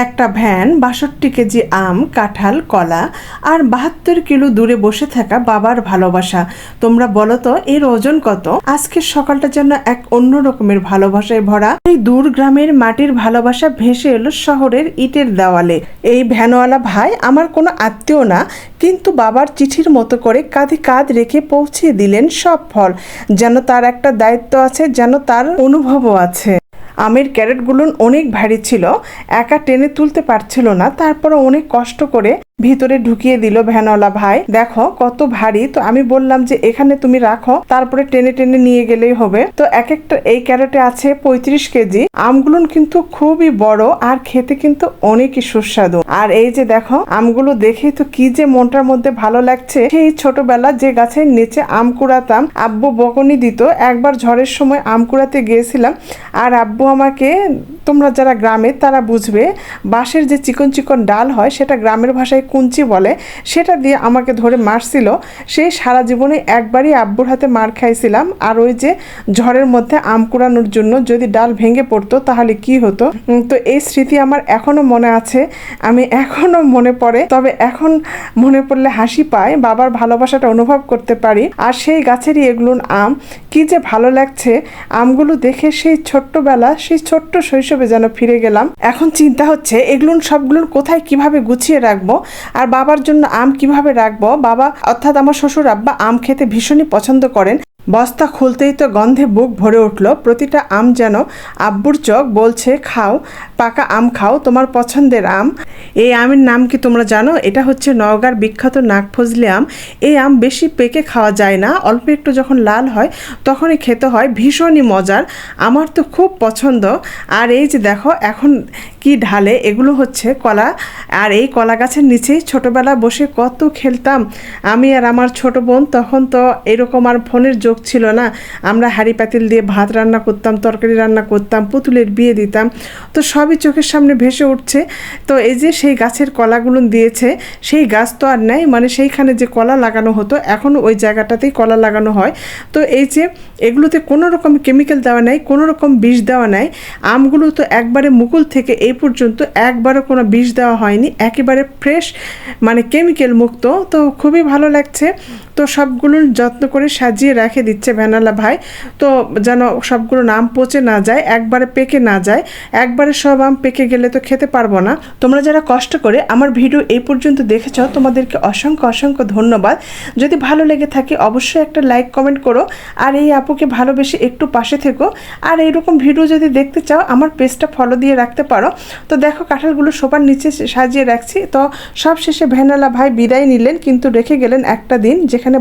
একটা van ৬২ KG আম, কাঁঠাল, কলা আর ৭২ কিলো দূরে বসে থাকা বাবার ভালোবাসা। তোমরা বলো তো এর ওজন কত? আজকের সকালটা যেন এক অন্য রকমের ভালোবাসায় ভরা। এই দূর গ্রামের মাটির ভালোবাসা ভেসে এলো শহরের ইটের দেওয়ালে। এই ভ্যানওয়ালা ভাই আমার কোনো আত্মীয় না, কিন্তু বাবার চিঠির মতো করে কাঁধে কাঁধ রেখে পৌঁছে দিলেন সব ফল। যেন তার একটা দায়িত্ব আছে, যেন তার অনুভবও আছে। আমের ক্যারেটগুলো অনেক ভারী ছিল, একা টেনে তুলতে পারছিল না, তারপরে অনেক কষ্ট করে ভিতরে ঢুকিয়ে দিল ভ্যানওয়ালা ভাই। দেখো কত ভারী। তো আমি বললাম যে এখানে তুমি রাখো, তারপরে টেনে টেনে নিয়ে গেলেই হবে। তো এক একটা এই ক্যারেটে আছে ৩৫ কেজি। আমগুলো কিন্তু খুবই বড় আর খেতে কিন্তু অনেকই সুস্বাদু। আর এই যে দেখো আমগুলো দেখেই তো কি যে মনটার মধ্যে ভালো লাগছে। সেই ছোটবেলা যে গাছের নিচে আম কুড়াতাম, আব্বু বকুনি দিত। একবার ঝড়ের সময় আম কুড়াতে গিয়েছিলাম, আর আব্বু আমাকে, তোমরা যারা গ্রামে তারা বুঝবে, বাঁশের যে চিকন চিকন ডাল হয় সেটা গ্রামের ভাষায় কুঞ্চি বলে, সেটা দিয়ে আমাকে ধরে মারছিল। সেই সারা জীবনে একবারই আব্বুর হাতে মার খাইছিলাম। আর ওই যে ঝড়ের মধ্যে আম কুড়ানোর জন্য যদি ডাল ভেঙে পড়তো তাহলে কি হতো। তো এই স্মৃতি আমার এখনো মনে আছে, আমি এখনো মনে পড়ে। তবে এখন মনে পড়লে হাসি পায়, বাবার ভালোবাসাটা অনুভব করতে পারি। আর সেই গাছেরই এগুলো আম, কি যে ভালো লাগছে আমগুলো দেখে। সেই ছোট্টবেলা, সেই ছোট্ট শৈশবে যেন ফিরে গেলাম। এখন চিন্তা হচ্ছে এগুলো সবগুলো কোথায় কিভাবে গুছিয়ে রাখবো, আর বাবার জন্য আম কিভাবে রাখবো। বাবা অর্থাৎ আমার শ্বশুর আব্বা আম খেতে ভীষণই পছন্দ করেন। বস্তা খুলতেই তো গন্ধে বুক ভরে উঠলো। প্রতিটা আম যেন আব্বুর চোখ বলছে, খাও পাকা আম খাও, তোমার পছন্দের আম। এই আমের নাম কি তোমরা জানো? এটা হচ্ছে নওগাঁর বিখ্যাত নাগফজলি আম। এই আম বেশি পেকে খাওয়া যায় না, অল্প একটু যখন লাল হয় তখনই খেতে হয়। ভীষণই মজার, আমার তো খুব পছন্দ। আর এই যে দেখো এখন কি ঢালে, এগুলো হচ্ছে কলা। আর এই কলা গাছের নিচেই ছোটোবেলা বসে কত খেলতাম আমি আর আমার ছোট বোন। তখন তো এরকম আর ফোনের যোগ ছিল না। আমরা হাঁড়ি পাতিল দিয়ে ভাত রান্না করতাম, তরকারি রান্না করতাম, পুতুলের বিয়ে দিতাম। তো সবই চোখের সামনে ভেসে উঠছে। তো এই যে সেই গাছের কলাগুলো দিয়েছে, সেই গাছ তো আর নেই, মানে সেইখানে যে কলা লাগানো হতো এখনও ওই জায়গাটাতেই কলা লাগানো হয়। তো এই যে এগুলোতে কোনো রকম কেমিক্যাল দেওয়া নেই, কোনো রকম বিষ দেওয়া নেই। আমগুলো তো একবারে মুকুল থেকে এই পর্যন্ত একবারও কোনো বিষ দেওয়া হয়নি, একেবারে ফ্রেশ, মানে কেমিক্যাল মুক্ত। তো খুবই ভালো লাগছে। তো সবগুলো যত্ন করে সাজিয়ে রেখে দিচ্ছে ভ্যানওয়ালা ভাই। তো যেন সবগুলো আম পচে না যায়, একবারে পেকে না যায়। একবারে সব আম পেকে গেলে তো খেতে পারবো না। তোমরা যারা কষ্ট করে আমার ভিডিও এই পর্যন্ত দেখেছ, তোমাদেরকে অসংখ্য অসংখ্য ধন্যবাদ। যদি ভালো লেগে থাকে অবশ্যই একটা লাইক কমেন্ট করো, আর এই আপুকে ভালোবেসে একটু পাশে থেকো। আর এইরকম ভিডিও যদি দেখতে চাও আমার পেজটা ফলো দিয়ে রাখতে পারো। তো দেখো কাঁঠালগুলো সোফার নিচে সাজিয়ে রাখছি। তো সব শেষে ভ্যানওয়ালা ভাই বিদায় নিলেন, কিন্তু রেখে গেলেন একটা দিন যেখানে